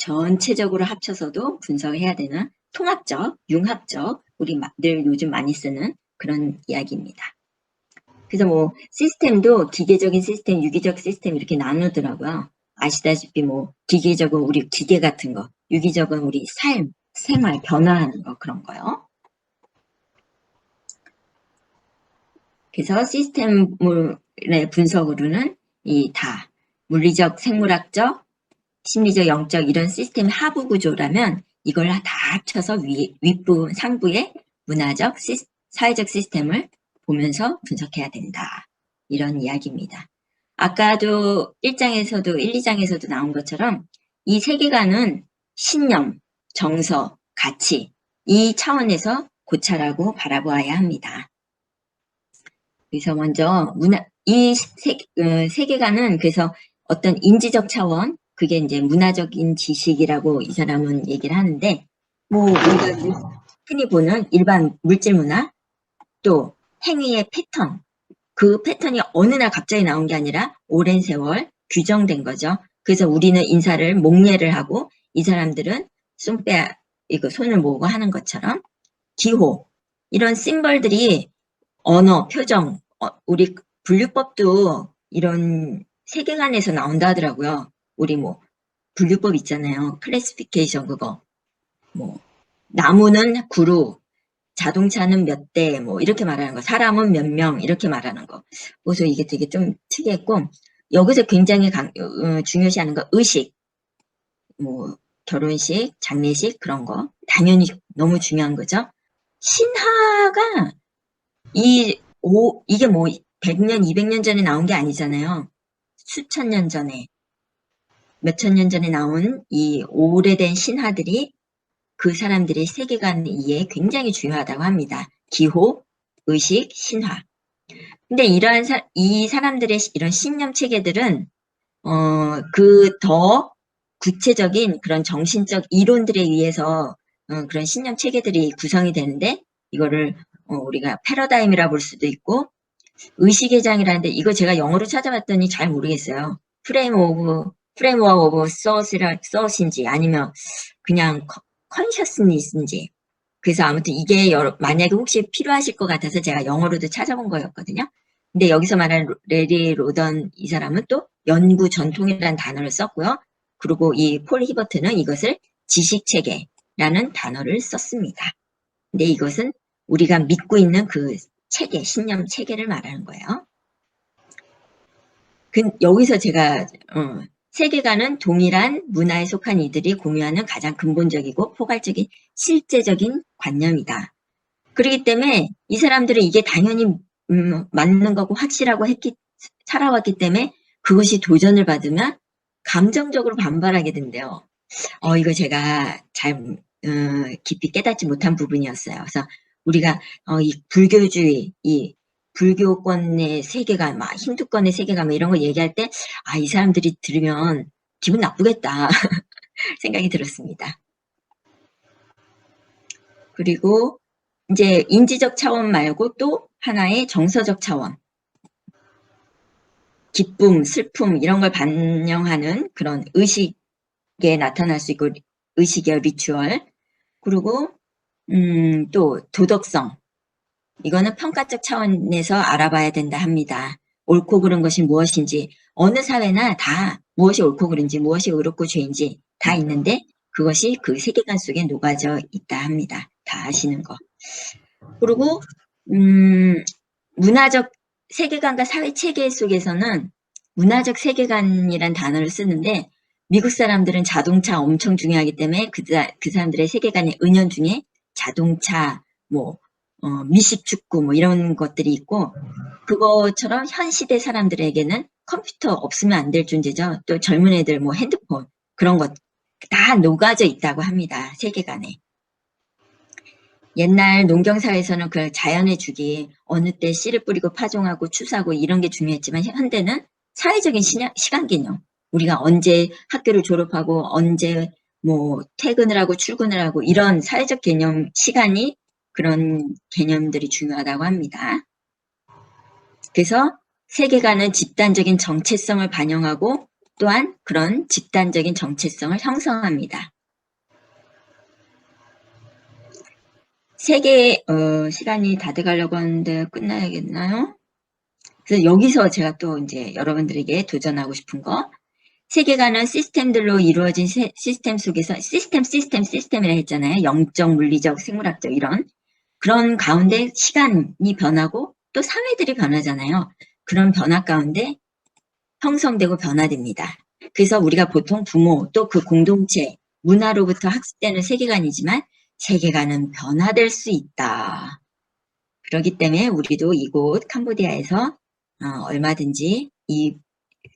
전체적으로 합쳐서도 분석해야 되는 통합적, 융합적, 우리 늘 요즘 많이 쓰는 그런 이야기입니다. 그래서 뭐 시스템도 기계적인 시스템, 유기적 시스템 이렇게 나누더라고요. 아시다시피 뭐 기계적은 우리 기계 같은 거, 유기적은 우리 삶, 생활, 변화하는 거 그런 거요. 그래서 시스템의 분석으로는 이 다 물리적, 생물학적, 심리적, 영적 이런 시스템 하부 구조라면 이걸 다 합쳐서 윗부분, 상부의 문화적, 사회적 시스템을 보면서 분석해야 된다. 이런 이야기입니다. 아까도 1장에서도 1, 2장에서도 나온 것처럼 이 세계관은 신념, 정서, 가치 이 차원에서 고찰하고 바라보아야 합니다. 그래서 먼저 이 세계관은 그래서 어떤 인지적 차원, 그게 이제 문화적인 지식이라고 이 사람은 얘기를 하는데, 뭐 우리가 흔히 보는 일반 물질 문화, 또 행위의 패턴, 그 패턴이 어느 날 갑자기 나온 게 아니라 오랜 세월 규정된 거죠. 그래서 우리는 인사를 목례를 하고 이 사람들은 이거 손을 모으고 하는 것처럼 기호, 이런 심벌들이 언어, 표정, 우리 분류법도 이런 세계관에서 나온다 하더라고요. 우리 뭐 분류법 있잖아요. 클래시피케이션 그거. 뭐 나무는 그루, 자동차는 몇 대, 뭐 이렇게 말하는 거. 사람은 몇 명 이렇게 말하는 거. 그래서 이게 되게 좀 특이했고 여기서 굉장히 중요시하는 거 의식, 뭐 결혼식, 장례식 그런 거 당연히 너무 중요한 거죠. 신화가 이게 뭐 100년, 200년 전에 나온 게 아니잖아요. 수천 년 전에, 몇천 년 전에 나온 이 오래된 신화들이 그 사람들의 세계관 이해에 굉장히 중요하다고 합니다. 기호, 의식, 신화. 근데 이 사람들의 이런 신념 체계들은 그 더 구체적인 그런 정신적 이론들에 의해서 그런 신념 체계들이 구성이 되는데 이거를 우리가 패러다임이라 볼 수도 있고 의식의 장이라는데 이거 제가 영어로 찾아봤더니 잘 모르겠어요. 프레임워크 오브 썬인지 아니면 그냥 컨셔스니스인지. 그래서 아무튼 이게 만약에 혹시 필요하실 것 같아서 제가 영어로도 찾아본 거였거든요. 근데 여기서 말하는 레리 로던 이 사람은 또 연구 전통이라는 단어를 썼고요. 그리고 이 폴 히버트는 이것을 지식체계라는 단어를 썼습니다. 근데 이것은 우리가 믿고 있는 그 체계, 신념 체계를 말하는 거예요. 여기서 제가 세계관은 동일한 문화에 속한 이들이 공유하는 가장 근본적이고 포괄적인 실제적인 관념이다. 그렇기 때문에 이 사람들은 이게 당연히 맞는 거고 확실하고 살아왔기 때문에 그것이 도전을 받으면 감정적으로 반발하게 된대요. 이거 제가 잘 깊이 깨닫지 못한 부분이었어요. 그래서 우리가 이 불교주의, 이 불교권의 세계관, 막 힌두권의 세계관 이런 거 얘기할 때 이 사람들이 들으면 기분 나쁘겠다 생각이 들었습니다. 그리고 이제 인지적 차원 말고 또 하나의 정서적 차원, 기쁨, 슬픔 이런 걸 반영하는 그런 의식에 나타날 수 있고 의식의 리추얼, 그리고 또 도덕성, 이거는 평가적 차원에서 알아봐야 된다 합니다. 옳고 그른 것이 무엇인지 어느 사회나 다 무엇이 옳고 그른지 무엇이 옳고 죄인지 다 있는데 그것이 그 세계관 속에 녹아져 있다 합니다. 다 아시는 거. 그리고 문화적 세계관과 사회 체계 속에서는 문화적 세계관이란 단어를 쓰는데 미국 사람들은 자동차 엄청 중요하기 때문에 그 사람들의 세계관의 은연 중에 자동차, 뭐 미식축구 뭐 이런 것들이 있고 그것처럼 현 시대 사람들에게는 컴퓨터 없으면 안 될 존재죠. 또 젊은 애들 뭐 핸드폰 그런 것 다 녹아져 있다고 합니다. 세계관에. 옛날 농경사회에서는 그 자연의 주기 어느 때 씨를 뿌리고 파종하고 추수하고 이런 게 중요했지만 현대는 사회적인 시간 개념 우리가 언제 학교를 졸업하고 언제 뭐 퇴근을 하고 출근을 하고 이런 사회적 개념 시간이 그런 개념들이 중요하다고 합니다. 그래서 세계관은 집단적인 정체성을 반영하고 또한 그런 집단적인 정체성을 형성합니다. 세계 시간이 다 돼가려고 하는데 끝나야겠나요? 그래서 여기서 제가 또 이제 여러분들에게 도전하고 싶은 거, 세계관은 시스템들로 이루어진 시스템 속에서 시스템이라 했잖아요. 영적, 물리적, 생물학적 이런 그런 가운데 시간이 변하고 또 사회들이 변하잖아요. 그런 변화 가운데 형성되고 변화됩니다. 그래서 우리가 보통 부모 또 그 공동체 문화로부터 학습되는 세계관이지만 세계관은 변화될 수 있다. 그렇기 때문에 우리도 이곳 캄보디아에서 얼마든지 이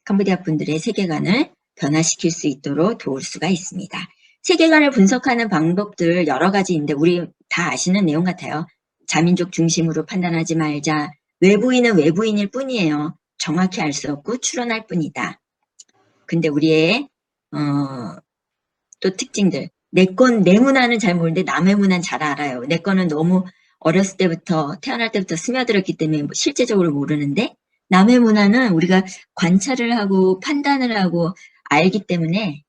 캄보디아 분들의 세계관을 변화시킬 수 있도록 도울 수가 있습니다. 세계관을 분석하는 방법들 여러 가지인데 우리 다 아시는 내용 같아요. 자민족 중심으로 판단하지 말자. 외부인은 외부인일 뿐이에요. 정확히 알 수 없고 추론할 뿐이다. 근데 우리의 또 특징들. 내 문화는 잘 모르는데 남의 문화는 잘 알아요. 내 거는 너무 어렸을 때부터 태어날 때부터 스며들었기 때문에 실제적으로 모르는데 남의 문화는 우리가 관찰을 하고 판단을 하고 알기 때문에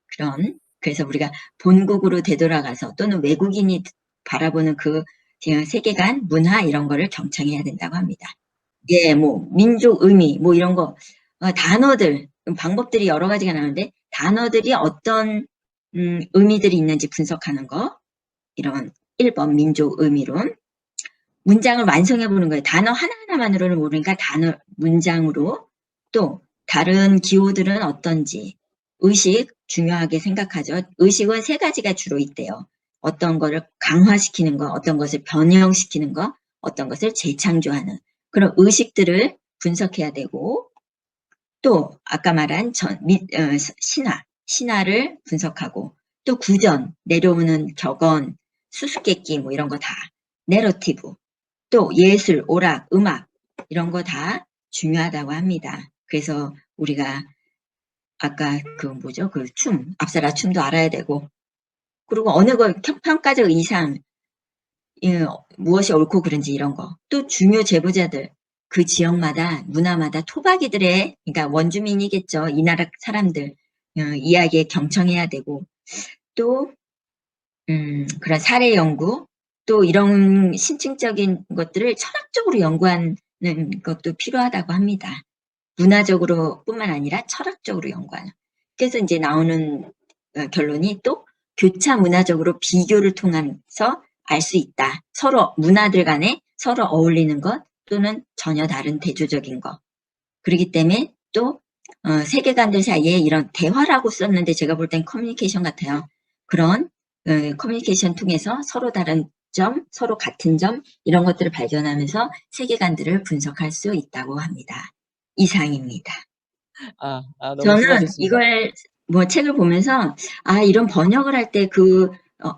그래서 우리가 본국으로 되돌아가서 또는 외국인이 바라보는 그 세계관, 문화 이런 거를 경청해야 된다고 합니다. 예, 뭐 민족 의미 뭐 이런 거 단어들 방법들이 여러 가지가 나오는데 단어들이 어떤 의미들이 있는지 분석하는 거 이런 1번 민족 의미론 문장을 완성해 보는 거예요. 단어 하나하나만으로는 모르니까 단어 문장으로 또 다른 기호들은 어떤지 의식 중요하게 생각하죠. 의식은 3가지가 주로 있대요. 어떤 거를 강화시키는 거, 어떤 것을 변형시키는 거, 어떤 것을 재창조하는 그런 의식들을 분석해야 되고 또 아까 말한 신화를 분석하고 또 구전, 내려오는 격언, 수수께끼 뭐 이런 거 다 내러티브 또 예술, 오락, 음악 이런 거 다 중요하다고 합니다. 그래서 우리가 아까 그 앞사라 춤도 알아야 되고 그리고 어느 거 평가적 이상 무엇이 옳고 그른지 이런 거 또 중요 제보자들 그 지역마다 문화마다 토박이들의 그러니까 원주민이겠죠. 이 나라 사람들 이야기에 경청해야 되고 또 그런 사례 연구 또 이런 신층적인 것들을 철학적으로 연구하는 것도 필요하다고 합니다. 문화적으로 뿐만 아니라 철학적으로 연구하는. 그래서 이제 나오는 결론이 또 교차 문화적으로 비교를 통해서 알 수 있다. 서로 문화들 간에 서로 어울리는 것 또는 전혀 다른 대조적인 것. 그렇기 때문에 또 세계관들 사이에 이런 대화라고 썼는데 제가 볼 땐 커뮤니케이션 같아요. 그런 커뮤니케이션 통해서 서로 다른 점, 서로 같은 점 이런 것들을 발견하면서 세계관들을 분석할 수 있다고 합니다. 이상입니다. 너무 저는 수고하셨습니다. 이걸 책을 보면서 이런 번역을 할 때 그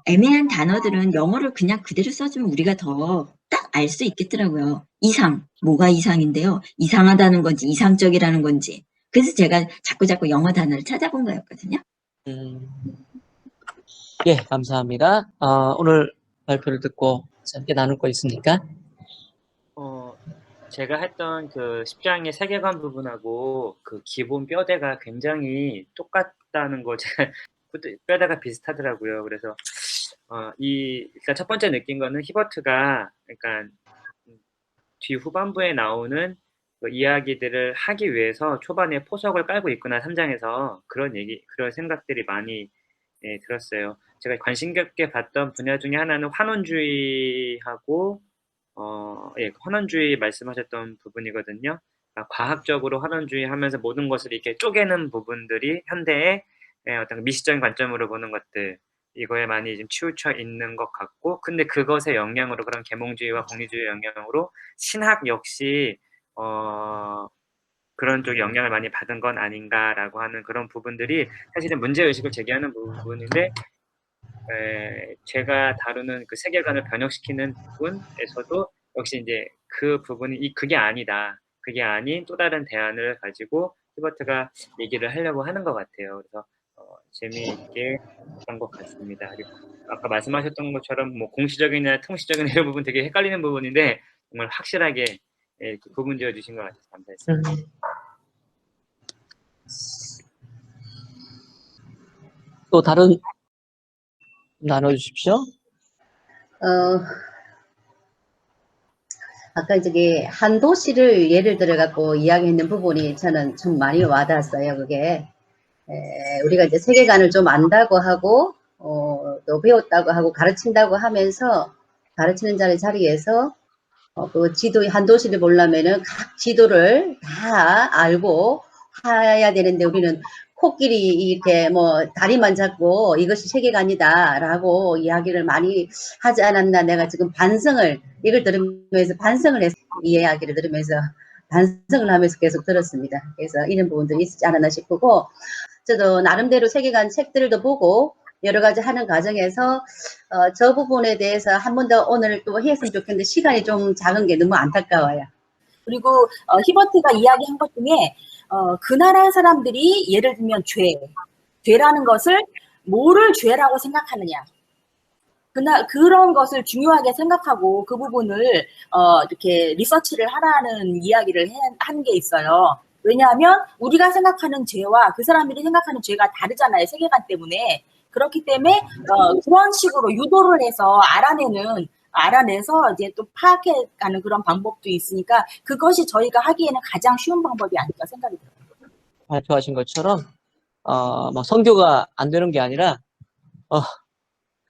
애매한 단어들은 영어를 그냥 그대로 써주면 우리가 더 딱 알 수 있겠더라고요. 뭐가 이상인데요. 이상하다는 건지 이상적이라는 건지. 그래서 제가 자꾸 영어 단어를 찾아본 거였거든요. 예, 감사합니다. 오늘 발표를 듣고 함께 나눌 거 있습니까? 제가 했던 그 10장의 세계관 부분하고 그 기본 뼈대가 굉장히 똑같다는 걸 제가 뼈대가 비슷하더라고요. 그래서 일단 첫 번째 느낀 거는 히버트가 그러니까 뒤 후반부에 나오는 그 이야기들을 하기 위해서 초반에 포석을 깔고 있구나 3장에서 그런 생각들이 많이 들었어요. 제가 관심 깊게 봤던 분야 중에 하나는 환원주의하고 환원주의 말씀하셨던 부분이거든요. 그러니까 과학적으로 환원주의 하면서 모든 것을 이렇게 쪼개는 부분들이 현대의 어떤 미시적인 관점으로 보는 것들, 이거에 많이 좀 치우쳐 있는 것 같고, 근데 그것의 영향으로 그런 계몽주의와 공리주의의 영향으로 신학 역시 그런 쪽 영향을 많이 받은 건 아닌가라고 하는 그런 부분들이 사실은 문제의식을 제기하는 부분인데 제가 다루는 그 세계관을 변형시키는 부분에서도 역시 이제 그 부분이 그게 아니다. 그게 아닌 또 다른 대안을 가지고 히버트가 얘기를 하려고 하는 것 같아요. 그래서 재미있게 한 것 같습니다. 그리고 아까 말씀하셨던 것처럼 뭐 공시적이냐 통시적이냐 이런 부분 되게 헷갈리는 부분인데 정말 확실하게 이렇게 구분지어 주신 것 같아서 감사했습니다. 또 다른 나눠주십시오. 아까 저기 한 도시를 예를 들어 갖고 이야기했는 부분이 저는 좀 많이 와닿았어요. 그게 우리가 이제 세계관을 좀 안다고 하고 또 배웠다고 하고 가르친다고 하면서 가르치는 자리에서 그 지도 한 도시를 보려면은 각 지도를 다 알고 해야 되는데 우리는 코끼리 이렇게 뭐 다리만 잡고 이것이 세계관이다라고 이야기를 많이 하지 않았나. 내가 지금 이걸 들으면서 반성을 해서 이 이야기를 들으면서 반성을 하면서 계속 들었습니다. 그래서 이런 부분들이 있지 않았나 싶고, 저도 나름대로 세계관 책들도 보고 여러 가지 하는 과정에서 저 부분에 대해서 한 번 더 오늘 또 했으면 좋겠는데 시간이 좀 작은 게 너무 안타까워요. 그리고 히버트가 이야기한 것 중에 그 나라 사람들이 예를 들면 죄라는 것을 뭐를 죄라고 생각하느냐, 그런 것을 중요하게 생각하고 그 부분을 이렇게 리서치를 하라는 이야기를 하는 게 있어요. 왜냐하면 우리가 생각하는 죄와 그 사람들이 생각하는 죄가 다르잖아요, 세계관 때문에. 그렇기 때문에 그런 식으로 유도를 해서 알아내서 이제 또 파악해가는 그런 방법도 있으니까 그것이 저희가 하기에는 가장 쉬운 방법이 아닐까 생각이 들어요. 발표하신 것처럼 막 선교가 안 되는 게 아니라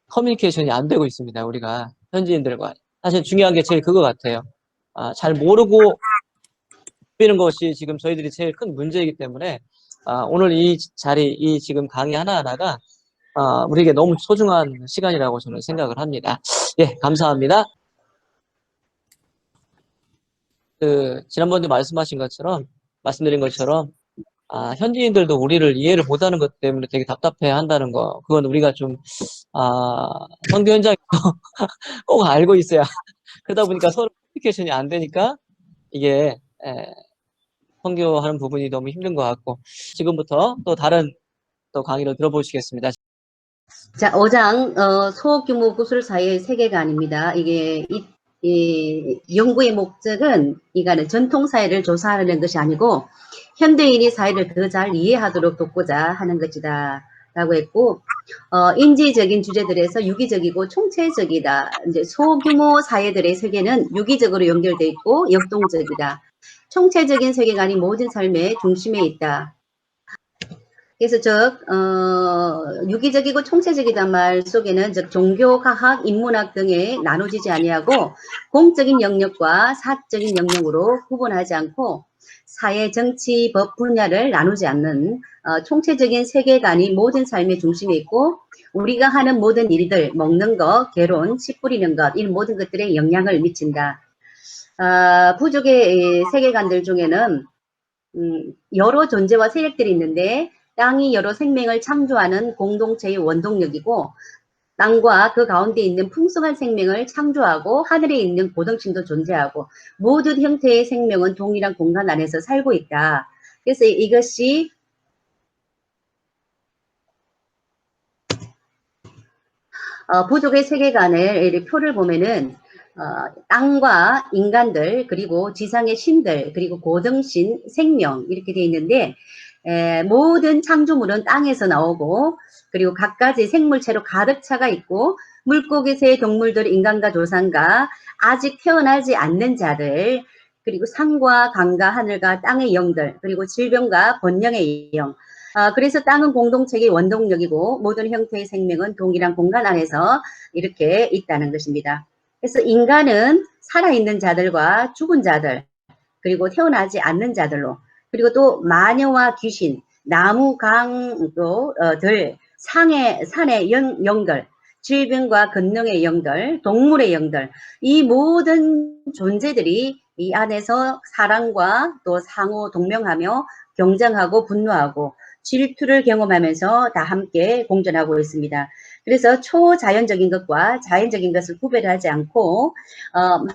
커뮤니케이션이 안 되고 있습니다. 우리가 현지인들과 사실 중요한 게 제일 그거 같아요. 잘 모르고 배우는 것이 지금 저희들이 제일 큰 문제이기 때문에 오늘 이 자리, 이 지금 강의 하나하나가 우리에게 너무 소중한 시간이라고 저는 생각을 합니다. 예, 감사합니다. 지난번에 말씀드린 것처럼 현지인들도 우리를 이해를 못하는 것 때문에 되게 답답해 한다는 거, 그건 우리가 좀 선교 현장에서 꼭 알고 있어야. 그러다 보니까 서로 커뮤니케이션이 안 되니까 이게 선교하는 부분이 너무 힘든 것 같고, 지금부터 또 다른 또 강의를 들어보시겠습니다. 자, 5장 소규모 구술사의 세계관입니다. 이게 이 연구의 목적은 이거는 전통사회를 조사하는 것이 아니고 현대인이 사회를 더 잘 이해하도록 돕고자 하는 것이다 라고 했고, 인지적인 주제들에서 유기적이고 총체적이다. 이제 소규모 사회들의 세계는 유기적으로 연결되어 있고 역동적이다. 총체적인 세계관이 모든 삶의 중심에 있다. 그래서 유기적이고 총체적이란 말 속에는 종교, 과학, 인문학 등에 나눠지지 아니하고 공적인 영역과 사적인 영역으로 구분하지 않고 사회, 정치, 법 분야를 나누지 않는 총체적인 세계관이 모든 삶의 중심에 있고 우리가 하는 모든 일들, 먹는 것, 결혼, 씨 뿌리는 것, 이 모든 것들에 영향을 미친다. 부족의 세계관들 중에는 여러 존재와 세력들이 있는데 땅이 여러 생명을 창조하는 공동체의 원동력이고 땅과 그 가운데 있는 풍성한 생명을 창조하고 하늘에 있는 고등심도 존재하고 모든 형태의 생명은 동일한 공간 안에서 살고 있다. 그래서 이것이 부족의 세계관을 표를 보면은 땅과 인간들 그리고 지상의 신들 그리고 고등신 생명 이렇게 되어 있는데 모든 창조물은 땅에서 나오고 그리고 갖가지 생물체로 가득 차가 있고 물고기, 새, 동물들, 인간과 조상과 아직 태어나지 않는 자들 그리고 산과 강과 하늘과 땅의 영들 그리고 질병과 번영의 영 그래서 땅은 공동체의 원동력이고 모든 형태의 생명은 동일한 공간 안에서 이렇게 있다는 것입니다. 그래서 인간은 살아있는 자들과 죽은 자들 그리고 태어나지 않는 자들로 그리고 또 마녀와 귀신, 나무, 강도, 산의 영들, 질병과 권능의 영들, 동물의 영들 이 모든 존재들이 이 안에서 사랑과 또 상호 동명하며 경쟁하고 분노하고 질투를 경험하면서 다 함께 공존하고 있습니다. 그래서 초자연적인 것과 자연적인 것을 구별하지 않고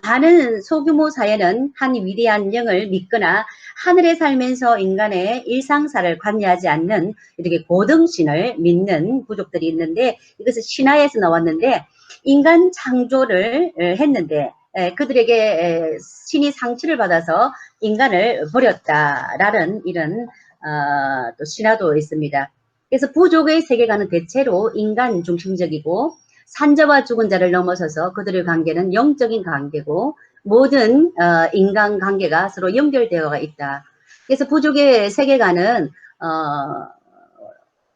많은 소규모 사회는 한 위대한 영을 믿거나 하늘에 살면서 인간의 일상사를 관여하지 않는 이렇게 고등신을 믿는 부족들이 있는데 이것은 신화에서 나왔는데 인간 창조를 했는데 그들에게 신이 상처를 받아서 인간을 버렸다라는 이런 또 신화도 있습니다. 그래서 부족의 세계관은 대체로 인간 중심적이고 산자와 죽은 자를 넘어서서 그들의 관계는 영적인 관계고 모든 인간 관계가 서로 연결되어 있다. 그래서 부족의 세계관은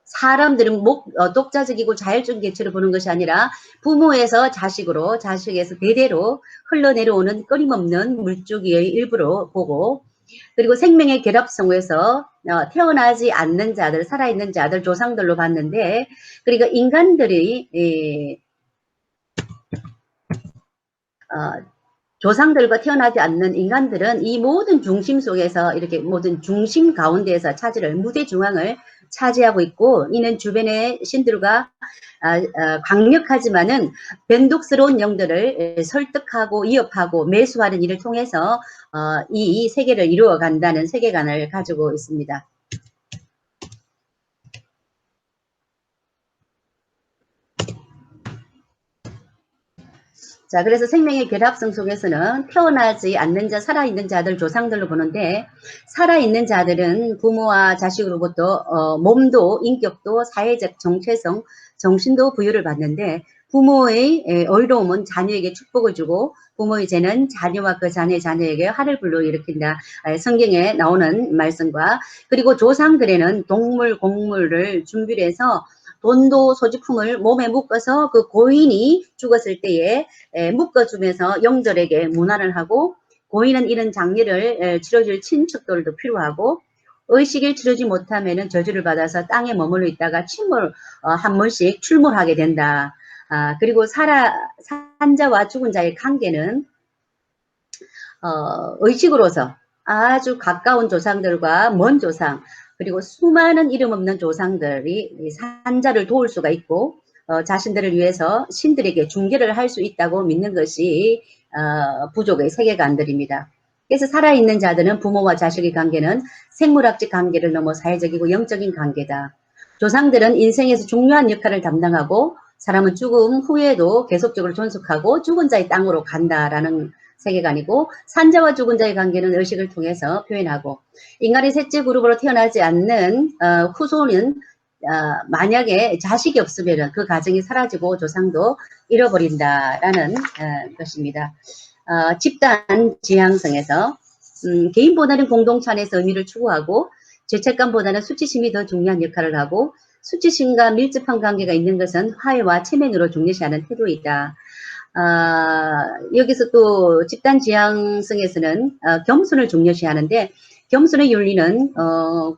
사람들은 독자적이고 자율적인 개체를 보는 것이 아니라 부모에서 자식으로, 자식에서 대대로 흘러내려오는 끊임없는 물줄기의 일부로 보고, 그리고 생명의 결합성에서 태어나지 않는 자들, 살아있는 자들, 조상들로 봤는데, 그러니까 인간들이 조상들과 태어나지 않는 인간들은 이 모든 중심 속에서 이렇게 모든 중심 가운데에서 차지를 무대 중앙을 차지하고 있고, 이는 주변의 신들과 강력하지만은 변덕스러운 영들을 설득하고 위협하고 매수하는 일을 통해서 이 세계를 이루어 간다는 세계관을 가지고 있습니다. 자, 그래서 생명의 결합성 속에서는 태어나지 않는 자, 살아있는 자들, 조상들로 보는데, 살아있는 자들은 부모와 자식으로부터 몸도, 인격도, 사회적 정체성, 정신도 부여를 받는데, 부모의 어이로움은 자녀에게 축복을 주고, 부모의 죄는 자녀와 그 자녀의 자녀에게 화를 불러일으킨다. 성경에 나오는 말씀과, 그리고 조상들에는 동물, 곡물을 준비를 해서 돈도 소지품을 몸에 묶어서 그 고인이 죽었을 때에 묶어주면서 영절에게 문안을 하고, 고인은 이런 장례를 치러줄 친척들도 필요하고, 의식을 치르지 못하면은 저주를 받아서 땅에 머물러 있다가 한 번씩 출몰하게 된다. 그리고 산자와 죽은 자의 관계는 의식으로서 아주 가까운 조상들과 먼 조상, 그리고 수많은 이름 없는 조상들이 산자를 도울 수가 있고, 자신들을 위해서 신들에게 중개를 할 수 있다고 믿는 것이 부족의 세계관들입니다. 그래서 살아있는 자들은 부모와 자식의 관계는 생물학적 관계를 넘어 사회적이고 영적인 관계다. 조상들은 인생에서 중요한 역할을 담당하고, 사람은 죽음 후에도 계속적으로 존속하고 죽은 자의 땅으로 간다라는 세계관이고, 산자와 죽은 자의 관계는 의식을 통해서 표현하고, 인간의 셋째 그룹으로 태어나지 않는 후손은 만약에 자식이 없으면 그 가정이 사라지고 조상도 잃어버린다라는 것입니다. 집단 지향성에서 개인보다는 공동체 안에서 의미를 추구하고, 죄책감보다는 수치심이 더 중요한 역할을 하고, 수치심과 밀접한 관계가 있는 것은 화해와 체면으로 중요시하는 태도이다. 여기서 또 집단 지향성에서는 겸손을 중요시하는데, 겸손의 윤리는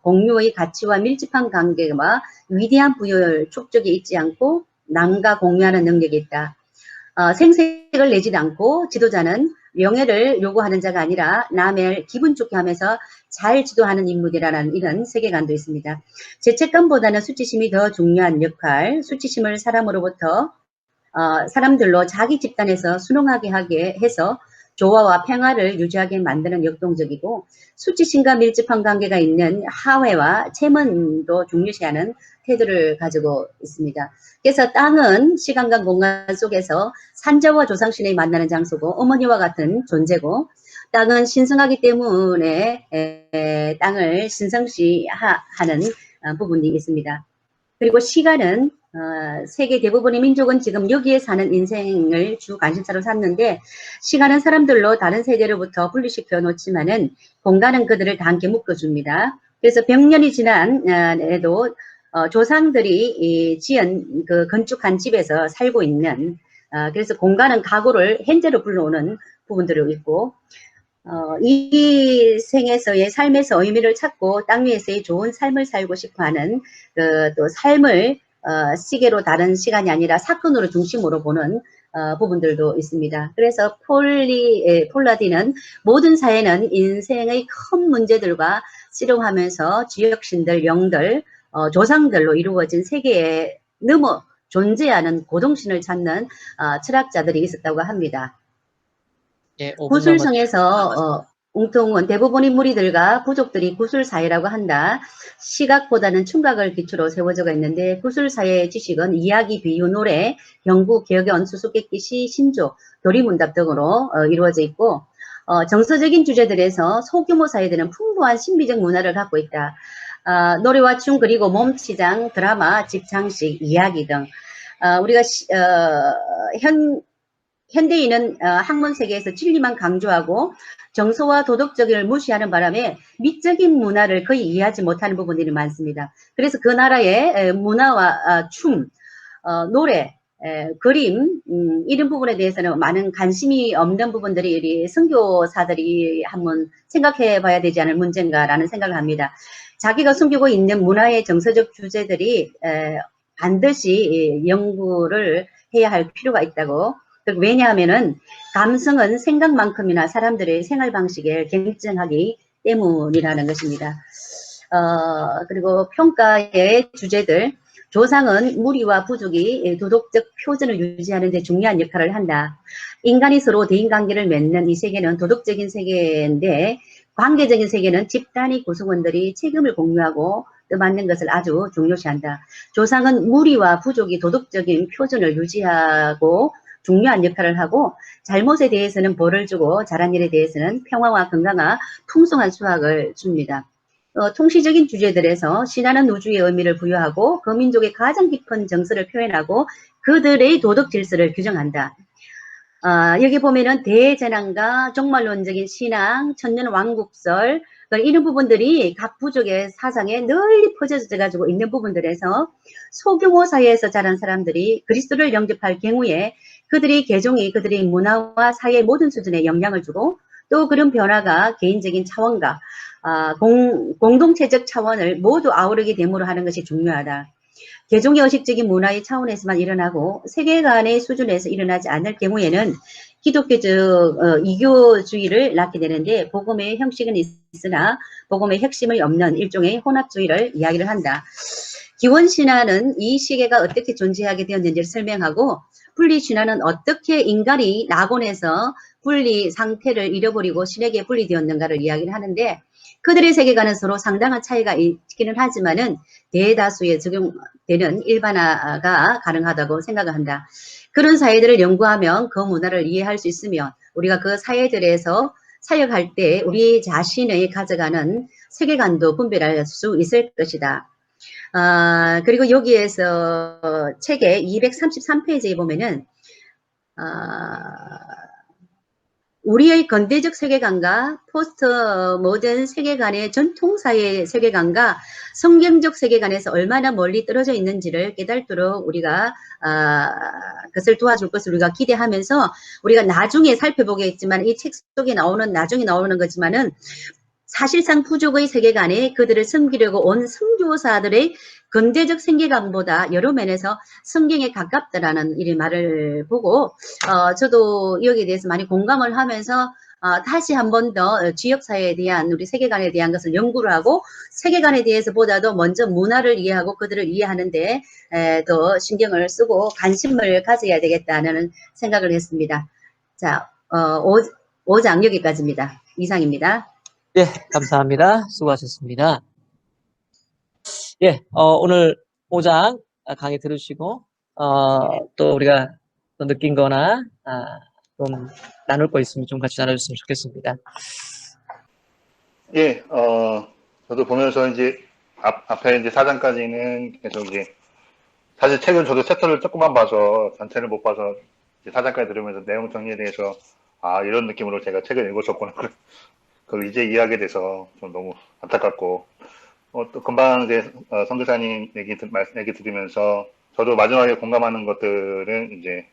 공유의 가치와 밀접한 관계와 위대한 부여를 촉적에 있지 않고 남과 공유하는 능력이 있다. 생색을 내지도 않고, 지도자는 명예를 요구하는 자가 아니라 남을 기분 좋게 하면서 잘 지도하는 인물이라는 이런 세계관도 있습니다. 죄책감보다는 수치심이 더 중요한 역할, 수치심을 사람들로 자기 집단에서 순응하게 하게 해서 조화와 평화를 유지하게 만드는 역동적이고, 수치심과 밀접한 관계가 있는 하회와 체면도 중요시하는 태도를 가지고 있습니다. 그래서 땅은 시간과 공간 속에서 산자와 조상신이 만나는 장소고 어머니와 같은 존재고, 땅은 신성하기 때문에 땅을 신성시하는 부분이 있습니다. 그리고 시간은 세계 대부분의 민족은 지금 여기에 사는 인생을 주 관심사로 삼는데, 시간은 사람들로 다른 세계로부터 분리시켜 놓지만은 공간은 그들을 다 함께 묶어줍니다. 그래서 100년이 지난 에도 조상들이 지은 그 건축한 집에서 살고 있는, 그래서 공간은 가구를 현재로 불러오는 부분들이 있고, 이 생에서의 삶에서 의미를 찾고 땅 위에서의 좋은 삶을 살고 싶어하는 또 삶을 시계로 다른 시간이 아니라 사건으로 중심으로 보는 부분들도 있습니다. 그래서 폴라디는 모든 사회는 인생의 큰 문제들과 씨름하면서 지역신들, 영들, 조상들로 이루어진 세계에 넘어 존재하는 고동신을 찾는 철학자들이 있었다고 합니다. 예, 5분 구술성에서 웅통은 대부분의 무리들과 부족들이 구술사회라고 한다. 시각보다는 촉각을 기초로 세워져 있는데, 구술사회의 지식은 이야기, 비유, 노래, 경구, 기억의 수수께끼, 시, 신조, 교리문답 등으로 이루어져 있고, 정서적인 주제들에서 소규모 사회들은 풍부한 신비적 문화를 갖고 있다. 노래와 춤 그리고 몸치장, 드라마, 집장식, 이야기 등 우리가 현대인은 학문 세계에서 진리만 강조하고 정서와 도덕적을 무시하는 바람에 미적인 문화를 거의 이해하지 못하는 부분들이 많습니다. 그래서 그 나라의 문화와 춤, 노래, 그림 이런 부분에 대해서는 많은 관심이 없는 부분들이 우리 선교사들이 한번 생각해 봐야 되지 않을 문제인가라는 생각을 합니다. 자기가 숨기고 있는 문화의 정서적 주제들이 반드시 연구를 해야 할 필요가 있다고. 왜냐하면은 감성은 생각만큼이나 사람들의 생활 방식에 결정하기 때문이라는 것입니다. 그리고 평가의 주제들, 조상은 무리와 부족이 도덕적 표준을 유지하는 데 중요한 역할을 한다. 인간이 서로 대인관계를 맺는 이 세계는 도덕적인 세계인데 관계적인 세계는 집단의 구성원들이 책임을 공유하고 맞는 것을 아주 중요시한다. 조상은 무리와 부족이 도덕적인 표준을 유지하고 중요한 역할을 하고 잘못에 대해서는 벌을 주고 잘한 일에 대해서는 평화와 건강과 풍성한 수확을 줍니다. 통시적인 주제들에서 신화는 우주의 의미를 부여하고 그 민족의 가장 깊은 정서를 표현하고 그들의 도덕 질서를 규정한다. 여기 보면은 대재난과 종말론적인 신앙, 천년왕국설 이런 부분들이 각 부족의 사상에 널리 퍼져져 가지고 있는 부분들에서 소규모 사회에서 자란 사람들이 그리스도를 영접할 경우에 그들의 개종이 그들의 문화와 사회의 모든 수준에 영향을 주고 또 그런 변화가 개인적인 차원과 공동체적 차원을 모두 아우르게 됨으로 하는 것이 중요하다. 개종의 의식적인 문화의 차원에서만 일어나고 세계관의 수준에서 일어나지 않을 경우에는 기독교적 이교주의를 낳게 되는데 복음의 형식은 있으나 복음의 핵심이 없는 일종의 혼합주의를 이야기를 한다. 기원신화는 이 시계가 어떻게 존재하게 되었는지를 설명하고 분리신화는 어떻게 인간이 낙원에서 분리 상태를 잃어버리고 신에게 분리되었는가를 이야기를 하는데 그들의 세계관은 서로 상당한 차이가 있기는 하지만은 대다수에 적용되는 일반화가 가능하다고 생각을 한다. 그런 사회들을 연구하면 그 문화를 이해할 수 있으며 우리가 그 사회들에서 사역할 때 우리 자신의 가져가는 세계관도 분별할 수 있을 것이다. 그리고 여기에서 책의 233페이지에 보면은 우리의 건대적 세계관과 포스트 모던 세계관의 전통사회의 세계관과 성경적 세계관에서 얼마나 멀리 떨어져 있는지를 깨닫도록 우리가 그것을 도와줄 것을 우리가 기대하면서 우리가 나중에 살펴보겠지만 이 책 속에 나중에 나오는 거지만은 사실상 부족의 세계관에 그들을 섬기려고 온 선교사들의 근대적 세계관보다 여러 면에서 성경에 가깝다라는 이 말을 보고 저도 여기에 대해서 많이 공감을 하면서 다시 한 번 더 지역사회에 대한 우리 세계관에 대한 것을 연구를 하고 세계관에 대해서보다도 먼저 문화를 이해하고 그들을 이해하는데 더 신경을 쓰고 관심을 가져야 되겠다는 생각을 했습니다. 자, 5장 여기까지입니다. 이상입니다. 예, 감사합니다. 수고하셨습니다. 예, 오늘 5장 강의 들으시고, 또 우리가 또 느낀 거나, 좀 나눌 거 있으면 좀 같이 나눠줬으면 좋겠습니다. 예, 저도 보면서 이제 앞에 이제 4장까지는 계속 이제 사실 책은 저도 챕터를 조금만 봐서 전체를 못 봐서 이제 4장까지 들으면서 내용 정리에 대해서 이런 느낌으로 제가 책을 읽었었구나. 그걸 이제 이해하게 돼서 좀 너무 안타깝고 또 금방 이제 선교사님 얘기 들으면서 저도 마지막에 공감하는 것들은 이제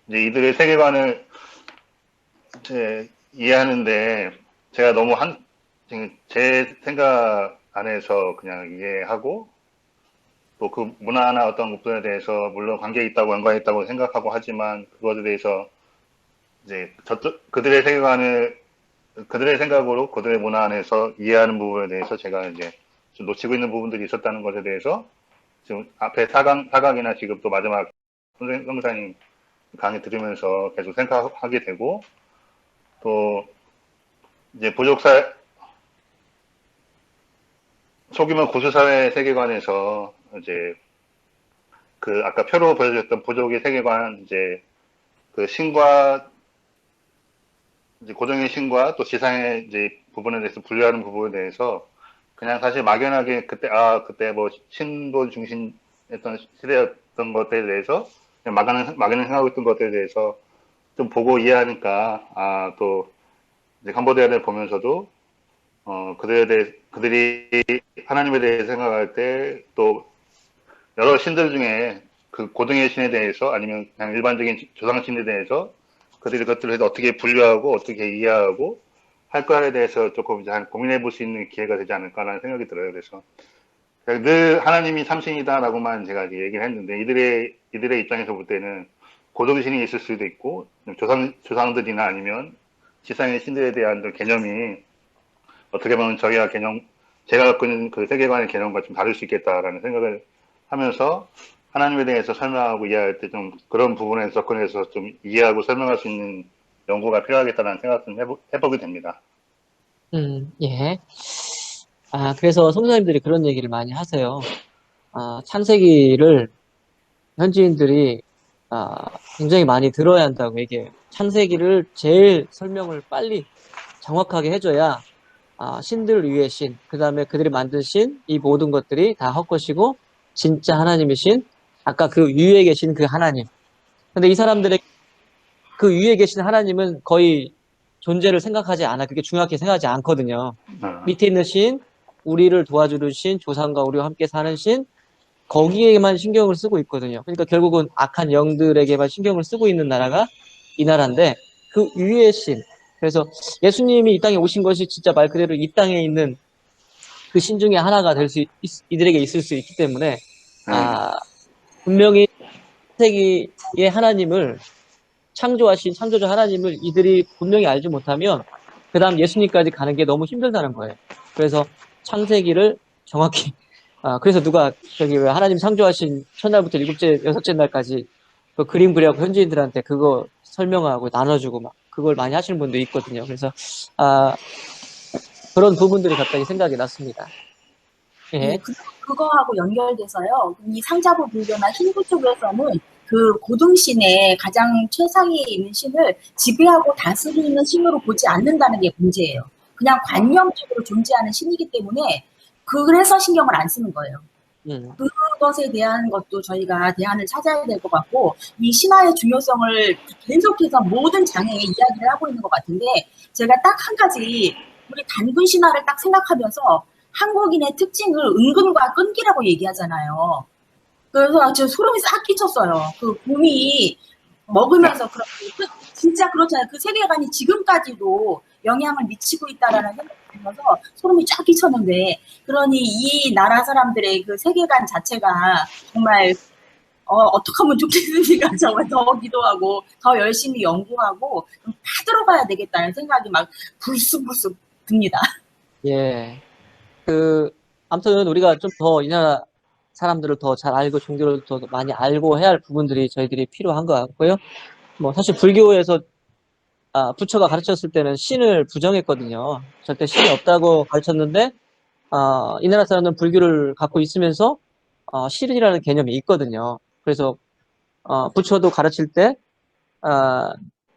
이들의 세계관을 이해하는데 제가 너무 제 생각 안에서 그냥 이해하고 또 그 문화나 어떤 부분에 대해서 물론 관계 있다고 연관이 있다고 생각하고 하지만 그것에 대해서 이제 그들의 세계관을 그들의 생각으로 그들의 문화 안에서 이해하는 부분에 대해서 제가 이제 좀 놓치고 있는 부분들이 있었다는 것에 대해서 지금 앞에 4강이나 지금 또 마지막 선교사님 강의 들으면서 계속 생각하게 되고 또 이제 소규모 구수사회 세계관에서 이제 그 아까 표로 보여주셨던 부족의 세계관 이제 그 신과 이제 고정의 신과 또 지상의 이제 부분에 대해서 분류하는 부분에 대해서 그냥 사실 막연하게 그때 뭐 신도 중심했던 시대였던 것에 대해서 그냥 막연히 생각하고 있던 것에 대해서 좀 보고 이해하니까 또 이제 캄보디아를 보면서도 그들이 하나님에 대해 생각할 때 또 여러 신들 중에 그 고등의 신에 대해서 아니면 그냥 일반적인 조상신에 대해서 그들이 그것들을 어떻게 분류하고 어떻게 이해하고 할 거에 대해서 조금 이제 고민해 볼 수 있는 기회가 되지 않을까라는 생각이 들어요. 그래서 늘 하나님이 삼신이다라고만 제가 이제 얘기를 했는데 이들의 입장에서 볼 때는 고등신이 있을 수도 있고 조상들이나 아니면 지상의 신들에 대한 개념이 어떻게 보면 제가 갖고 있는 그 세계관의 개념과 좀 다를 수 있겠다라는 생각을 하면서 하나님에 대해서 설명하고 이해할 때 좀 그런 부분에 접근해서 좀 이해하고 설명할 수 있는 연구가 필요하겠다는 생각 좀 해보게 됩니다. 예. 그래서 성도님들이 그런 얘기를 많이 하세요. 창세기를 현지인들이 굉장히 많이 들어야 한다고 얘기해요. 창세기를 제일 설명을 빨리 정확하게 해줘야 신들 위의 신, 그 다음에 그들이 만든 신, 이 모든 것들이 다 헛것이고 진짜 하나님의 신, 아까 그 위에 계신 그 하나님. 근데 이 사람들의 그 위에 계신 하나님은 거의 존재를 생각하지 않아. 그게 중요하게 생각하지 않거든요. 밑에 있는 신, 우리를 도와주는 신, 조상과 우리와 함께 사는 신, 거기에만 신경을 쓰고 있거든요. 그러니까 결국은 악한 영들에게만 신경을 쓰고 있는 나라가 이 나라인데 그 위의 신. 그래서 예수님이 이 땅에 오신 것이 진짜 말 그대로 이 땅에 있는 그 신 중에 하나가 이들에게 있을 수 있기 때문에 분명히 창세기의 하나님을 창조하신 창조자 하나님을 이들이 분명히 알지 못하면 그 다음 예수님까지 가는 게 너무 힘들다는 거예요. 그래서 창세기를 정확히 그래서 누가 왜 하나님 창조하신 첫날부터 여섯째 날까지 그 그림 그려고 현지인들한테 그거 설명하고 나눠주고 막 그걸 많이 하시는 분도 있거든요. 그래서 그런 부분들이 갑자기 생각이 났습니다. 예. 네, 그거하고 연결돼서요. 이 상자부 불교나 힌두 쪽에서는 그 고등신의 가장 최상위에 있는 신을 지배하고 다스리는 신으로 보지 않는다는 게 문제예요. 그냥 관념적으로 존재하는 신이기 때문에 그래서 신경을 안 쓰는 거예요. 그것에 대한 것도 저희가 대안을 찾아야 될 것 같고 이 신화의 중요성을 계속해서 모든 장애에 이야기를 하고 있는 것 같은데 제가 딱 한 가지 우리 단군 신화를 딱 생각하면서 한국인의 특징을 은근과 끈기라고 얘기하잖아요. 그래서 저 소름이 싹 끼쳤어요. 그 곰이 먹으면서 진짜 그렇잖아요. 그 세계관이 지금까지도 영향을 미치고 있다라는 생각이 들면서 소름이 쫙 끼쳤는데 그러니 이 나라 사람들의 그 세계관 자체가 정말 어떻게 하면 좋겠습니까? 정말 더 기도하고 더 열심히 연구하고 다 들어가야 되겠다는 생각이 막 불쑥불쑥 듭니다. 예. 아무튼 우리가 좀 더 이 나라 사람들을 더 잘 알고 종교를 더 많이 알고 해야 할 부분들이 저희들이 필요한 것 같고요. 뭐 사실 불교에서 부처가 가르쳤을 때는 신을 부정했거든요. 절대 신이 없다고 가르쳤는데 이 나라 사람들은 불교를 갖고 있으면서 신이라는 개념이 있거든요. 그래서 부처도 가르칠 때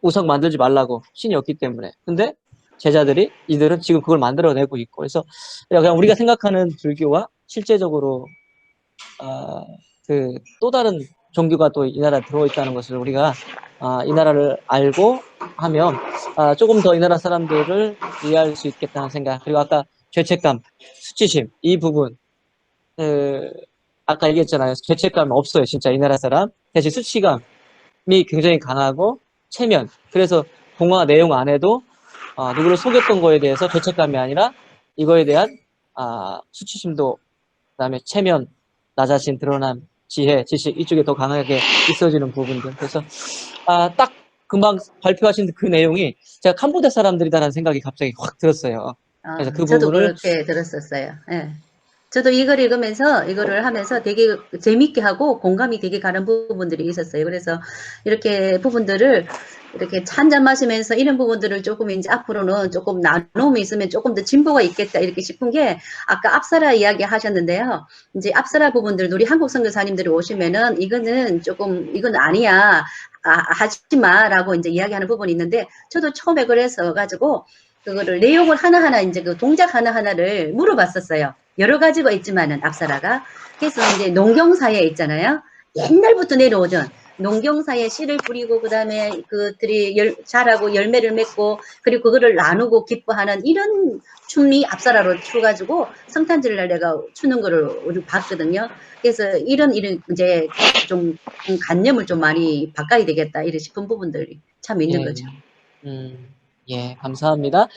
우상 만들지 말라고 신이 없기 때문에. 근데 제자들이 이들은 지금 그걸 만들어내고 있고 그래서 그냥 우리가 생각하는 불교와 실제적으로 또 다른 종교가 또 이 나라에 들어있다는 것을 우리가 이 나라를 알고 하면 조금 더 이 나라 사람들을 이해할 수 있겠다는 생각. 그리고 아까 죄책감, 수치심 이 부분 아까 얘기했잖아요. 죄책감 없어요. 진짜 이 나라 사람. 대신 수치감이 굉장히 강하고 체면. 그래서 동화 내용 안에도 누구를 속였던 거에 대해서 죄책감이 아니라 이거에 대한 수치심도 그다음에 체면, 나 자신 드러남, 지혜, 지식 이쪽에 더 강하게 있어지는 부분들. 그래서 딱 금방 발표하신 그 내용이 제가 캄보디아 사람들이다라는 생각이 갑자기 확 들었어요. 그래서 그 저도 부분을 그렇게 들었었어요. 예. 저도 이걸 읽으면서 이거를 하면서 되게 재밌게 하고 공감이 되게 가는 부분들이 있었어요. 그래서 이렇게 부분들을 이렇게 한잔 마시면서 이런 부분들을 조금 이제 앞으로는 조금 나눔이 있으면 조금 더 진보가 있겠다 이렇게 싶은 게 아까 앞사라 이야기 하셨는데요. 이제 앞사라 부분들 우리 한국 선교사님들이 오시면은 이건 아니야. 하지 마라고 이제 이야기하는 부분이 있는데 저도 처음에 그래서 가지고 그거를 내용을 하나하나 이제 그 동작 하나하나를 물어봤었어요. 여러 가지가 있지만은 앞사라가. 그래서 이제 농경사에 있잖아요. 옛날부터 내려오던 농경사에 씨를 뿌리고 그다음에 그들이 자라고 열매를 맺고 그리고 그거를 나누고 기뻐하는 이런 춤이 앞사라로 추가지고 성탄절 날 내가 추는 거를 우리 봤거든요. 그래서 이런 이제 좀 관념을 좀 많이 바꿔야 되겠다 이런 싶은 부분들이 참 있는 예. 거죠. 예, 감사합니다.